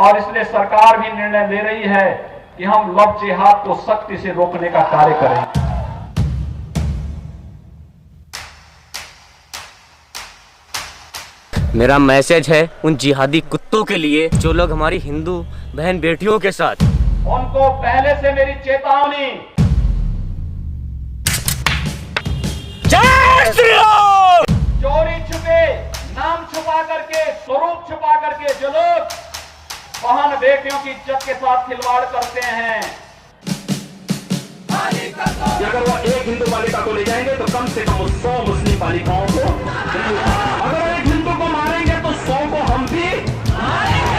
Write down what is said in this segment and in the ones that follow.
और इसलिए सरकार भी निर्णय ले रही है कि हम लव जिहाद को सख्ती से रोकने का कार्य करें। मेरा मैसेज है उन जिहादी कुत्तों के लिए जो लोग हमारी हिंदू बहन बेटियों के साथ, उनको पहले से मेरी चेतावनी। जय श्री राम। चोरी छुपे, नाम छुपा करके, स्वरूप छुपा करके जो लोग बहन बेटियों की इज्जत के साथ खिलवाड़ करते हैं, अगर वो एक हिंदू बालिका को ले जाएंगे तो कम से कम 100 मुस्लिम बालिकाओं को, अगर एक हिंदू को मारेंगे तो 100 को हम भी मारेंगे।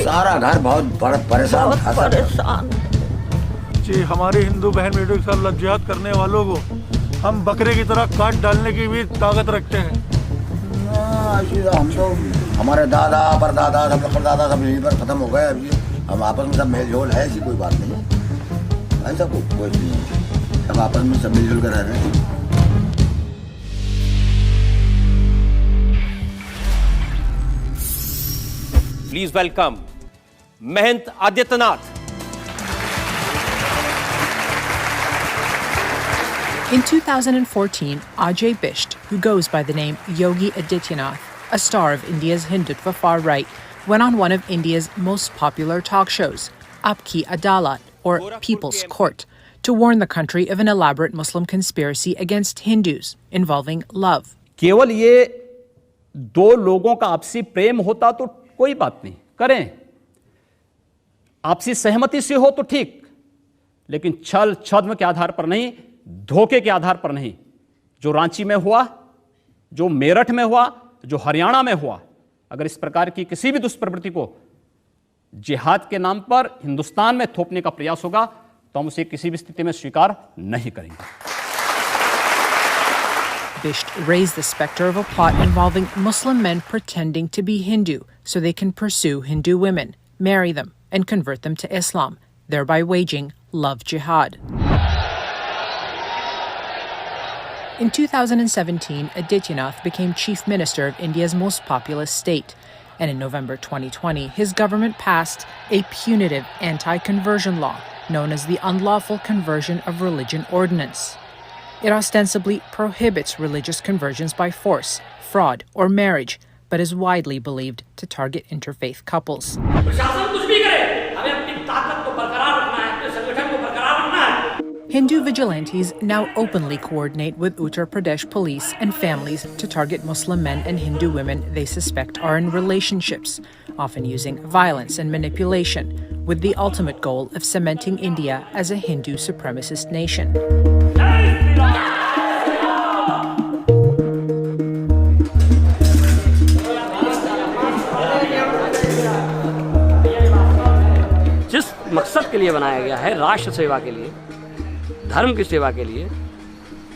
सारा घर बहुत परेशान जी। हमारी हिंदू बहन बेटियों के साथ लव जिहाद करने वालों को हम बकरे की तरह काट डालने की भी ताकत रखते हैं। हम तो हमारे दादा परदादा सब परदादा सब यहीं पर खत्म हो गए। अभी हम आपस में सब मेल जोल है, ऐसी कोई बात नहीं है, ऐसा कोई नहीं, सब आपस में सब मिलजुल कर रह रहे हैं। Please welcome Mahant Adityanath. In 2014, Ajay Bisht, who goes by the name Yogi Adityanath, a star of India's Hindutva far right, went on one of India's most popular talk shows, Aap Ki Adalat, or People's Court, to warn the country of an elaborate Muslim conspiracy against Hindus involving love. केवल ये दो लोगों का आपसी प्रेम होता तो कोई बात नहीं, करें, आपसी सहमति से हो तो ठीक, लेकिन छल छद्म के आधार पर नहीं, धोखे के आधार पर नहीं। जो रांची में हुआ, जो मेरठ में हुआ, जो हरियाणा में हुआ, अगर इस प्रकार की किसी भी दुष्प्रवृत्ति को जिहाद के नाम पर हिंदुस्तान में थोपने का प्रयास होगा तो हम उसे किसी भी स्थिति में स्वीकार नहीं करेंगे। Bisht raised the specter of a plot involving Muslim men pretending to be Hindu so they can pursue Hindu women, marry them, and convert them to Islam, thereby waging love jihad. In 2017, Adityanath became Chief Minister of India's most populous state, and in November 2020, his government passed a punitive anti-conversion law known as the Unlawful Conversion of Religion Ordinance. It ostensibly prohibits religious conversions by force, fraud, or marriage, but is widely believed to target interfaith couples. Hindu vigilantes now openly coordinate with Uttar Pradesh police and families to target Muslim men and Hindu women they suspect are in relationships, often using violence and manipulation, with the ultimate goal of cementing India as a Hindu supremacist nation. जिस मकसद के लिए बनाया गया है, राष्ट्र सेवा के लिए, धर्म की सेवा के लिए,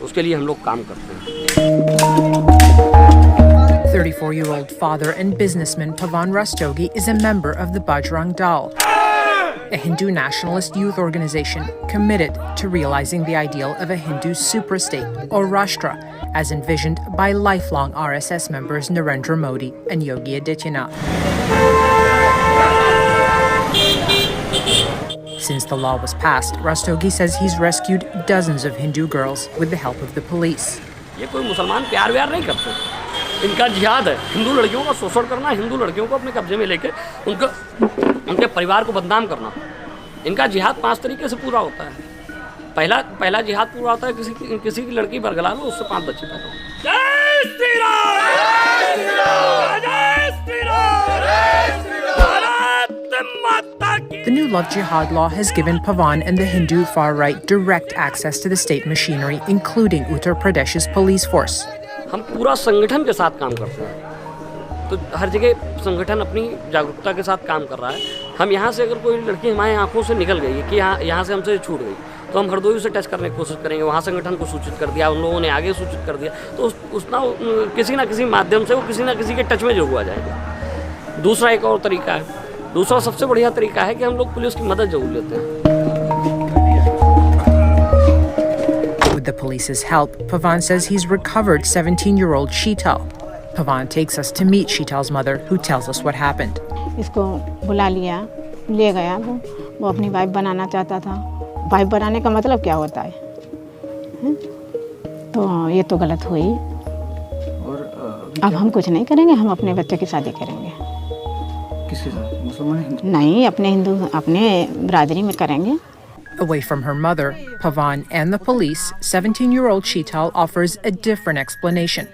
उसके लिए हम लोग काम करते हैं। 34-year-old father and businessman Pavan Rastogi is a member of the Bajrang Dal, a Hindu nationalist youth organization committed to realizing the ideal of a Hindu superstate, or Rashtra, as envisioned by lifelong RSS members Narendra Modi and Yogi Adityanath. Since the law was passed, Rastogi says he's rescued dozens of Hindu girls with the help of the police. ये कोई मुसलमान प्यार व्यार नहीं करते, इनका जिहाद है हिंदू लड़कियों का शोषण करना, हिंदू लड़कियों को अपने कब्जे में लेके उनके परिवार को बदनाम करना। इनका जिहाद 5 तरीके से पूरा होता है। पहला जिहाद पूरा होता है किसी की लड़की बरगला लो, उससे 5 बच्चे पैदा हो। जय श्री राम, जय श्री राम, जय श्री राम, जय Shri Ram. The new love jihad law has given Pavan and the Hindu far right direct access to the state machinery, including Uttar Pradesh's police force. हम पूरा संगठन के साथ काम करते हैं, तो हर जगह संगठन अपनी जागरूकता के साथ काम कर रहा है। हम यहाँ से अगर कोई लड़की हमारी आंखों से निकल गई है कि यहाँ से हमसे छूट गई, तो हम हरदोई से टच करने की कोशिश करेंगे, वहाँ संगठन को सूचित कर दिया, उन लोगों ने आगे सूचित कर दिया, तो किसी ना किसी माध्यम से वो किसी ना किसी के टच में जरूर आ जाएगा। दूसरा एक और तरीका है, दूसरा सबसे बढ़िया तरीका है कि हम लोग पुलिस की मदद जरूर लेते हैं। With the police's help, Pavan says he's recovered 17-year-old Sheetal. Pavan takes us to meet Sheetal's mother, who tells us what happened. इसको बुला लिया, ले गया, वो अपनी वाइफ बनाना चाहता था। वाइफ बनाने का मतलब क्या होता है? तो ये तो गलत हुई। अब हम कुछ नहीं करेंगे, हम अपने बच्चे की शादी करेंगे। किसके साथ? मुसलमान? नहीं, अपने हिंदू, अपने बिरादरी में करेंगे। Away from her mother, Pavan, and the police, 17-year-old Sheetal offers a different explanation.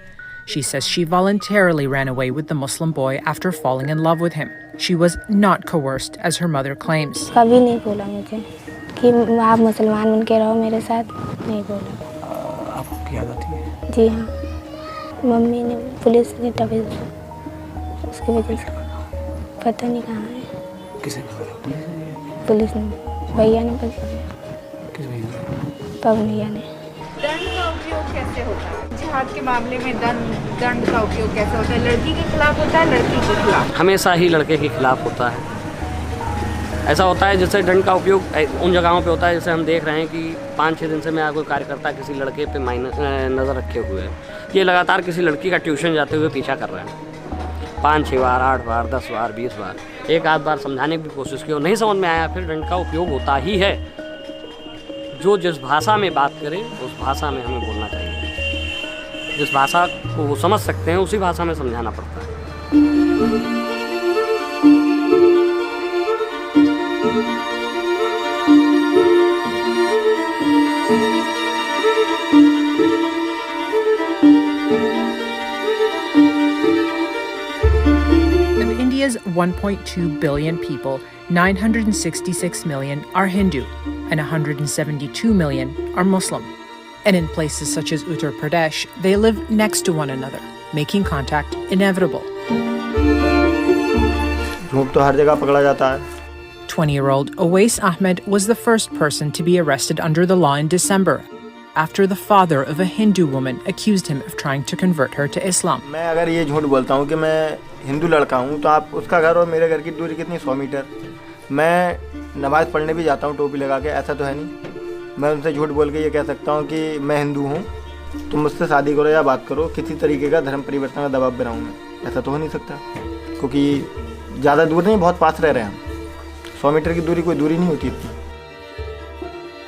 She says she voluntarily ran away with the Muslim boy after falling in love with him. She was not coerced, as her mother claims. कभी नहीं बोला मुझे कि आप मुसलमान बन के रहो मेरे साथ, नहीं बोला। आपको क्या आदत है? जी हाँ, मम्मी ने, पुलिस ने तभी उसकी वजह से पता नहीं कहाँ है। किसे पकड़ा? पुलिस ने, भैया ने पकड़ा। किस भैया? पवन भैया ने। दंड का उपयोग कैसे होता है? जिहाद के मामले में दंड का उपयोग कैसे होता है? लड़की के खिलाफ होता है, लड़की के खिलाफ? हमेशा ही लड़के के खिलाफ होता है। ऐसा होता है जैसे दंड का उपयोग उन जगहों पे होता है, जैसे हम देख रहे हैं कि 5-6 दिन से मेरा कोई कार्यकर्ता किसी लड़के पे नज़र रखे हुए है। ये लगातार किसी लड़की का ट्यूशन जाते हुए पीछा कर रहे हैं, 5-6 बार, 8 बार, 10 बार, 20 बार, एक आध बार समझाने की कोशिश की और नहीं समझ में आया, फिर दंड का उपयोग होता ही है। जो जिस भाषा में बात करे उस भाषा में हमें बोलना चाहिए। जिस भाषा को वो समझ सकते हैं उसी भाषा में समझाना पड़ता है। Of India's 1.2 billion people, 966 million are Hindu and 172 million are Muslim. And in places such as Uttar Pradesh, they live next to one another, making contact inevitable. झूठ तो हर जगह पकड़ा जाता है। 20-year-old Awais Ahmed was the first person to be arrested under the law in December, after the father of a Hindu woman accused him of trying to convert her to Islam. मैं अगर ये झूठ बोलता हूँ कि मैं हिंदू लड़का हूँ, तो आप उसका घर और मेरे घर की दूरी कितनी? 100 मीटर। मैं नमाज़ पढ़ने भी जाता हूँ टोपी लगा के, ऐसा तो है नहीं। मैं उनसे झूठ बोल के ये कह सकता हूँ कि मैं हिंदू हूँ, तुम मुझसे शादी करो या बात करो, किसी तरीके का धर्म परिवर्तन का दबाव बनाऊँ मैं, ऐसा तो हो नहीं सकता। क्योंकि ज़्यादा दूर नहीं, बहुत पास रह रहे हैं हम। 100 मीटर की दूरी कोई दूरी नहीं होती इतनी।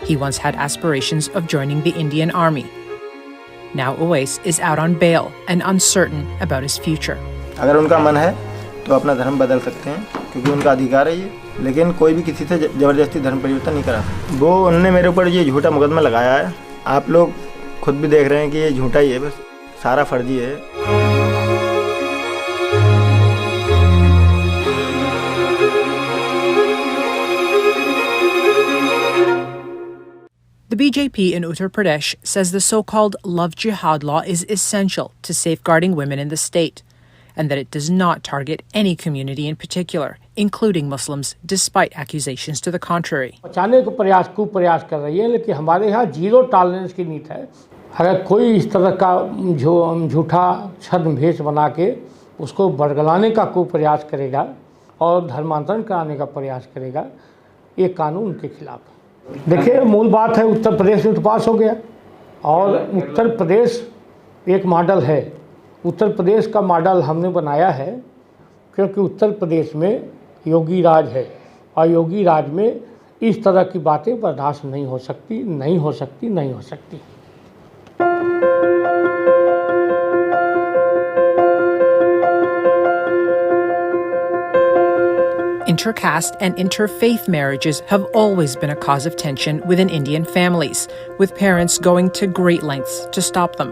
He once had aspirations of joining the Indian Army. Now Awais is out on bail and uncertain about his future. अगर उनका मन है तो अपना धर्म बदल सकते हैं, क्योंकि उनका अधिकार है ये, लेकिन कोई भी किसी से ज़बरदस्ती धर्म परिवर्तन नहीं करा सकता। वो उन्होंने मेरे ऊपर ये झूठा मुकदमा लगाया है। आप लोग खुद भी देख रहे हैं कि ये झूठा ही है, बस सारा फर्जी है। The BJP in Uttar Pradesh says the so-called Love Jihad law is essential to safeguarding women in the state, and that it does not target any community in particular, including Muslims, despite accusations to the contrary. बचाने का प्रयास कर रही है, लेकिन हमारे यहाँ 0 tolerance की नीति है। अगर कोई इस तरह का झूठा छद्मवेश बना के उसको बरगलाने का प्रयास करेगा और धर्मांतरण कराने का प्रयास करेगा, ये कानून उनके खिलाफ है। देखिए, मूल बात है, उत्तर प्रदेश में तो पास हो गया, और उत्तर प्रदेश एक मॉडल है। उत्तर प्रदेश का मॉडल हमने बनाया है क्योंकि उत्तर प्रदेश में योगी राज है, और योगी राज में इस तरह की बातें बर्दाश्त नहीं हो सकती, नहीं हो सकती, नहीं हो सकती। Intercaste and interfaith marriages have always been a cause of tension within Indian families, with parents going to great lengths to stop them.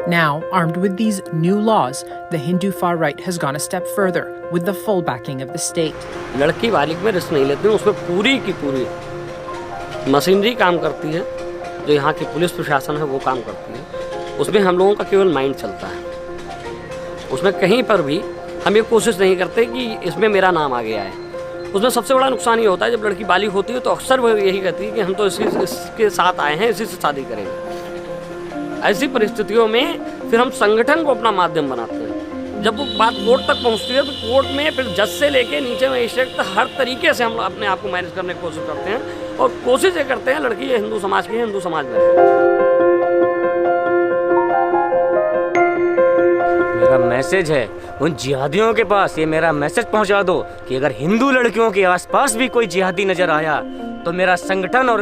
Now, armed with these new laws, the Hindu far right has gone a step further, with the full backing of the state. लड़की बालिग में risk नहीं लेते हैं, उसमें पूरी की पूरी मशीनरी काम करती है। जो यहाँ की पुलिस प्रशासन है वो काम करती है। उसमें हम लोगों का केवल माइंड चलता है। उसमें कहीं पर भी हम ये कोशिश नहीं करते कि इसमें मेरा नाम आ गया है। उसमें सबसे बड़ा नुकसान ये होता है, जब लड़की बालिग होती है तो अक्सर वो यही कहती है कि हम तो इसके साथ आए हैं, इसी से शादी करेंगे। ऐसी परिस्थितियों में फिर हम संगठन को अपना माध्यम बनाते हैं। जब वो बात कोर्ट तक पहुंचती है तो कोर्ट में फिर जज से लेके नीचे मजिस्ट्रेट तक हर तरीके से हम अपने आप को मैनेज करने की कोशिश करते हैं, और कोशिश ये करते हैं लड़की ये हिंदू समाज की है, हिंदू समाज में है। मेरा मैसेज है उन जिहादियों के पास, ये मेरा मैसेज पहुंचा दो कि अगर हिंदू लड़कियों के आसपास भी कोई जिहादी नजर आया तो मेरा संगठन और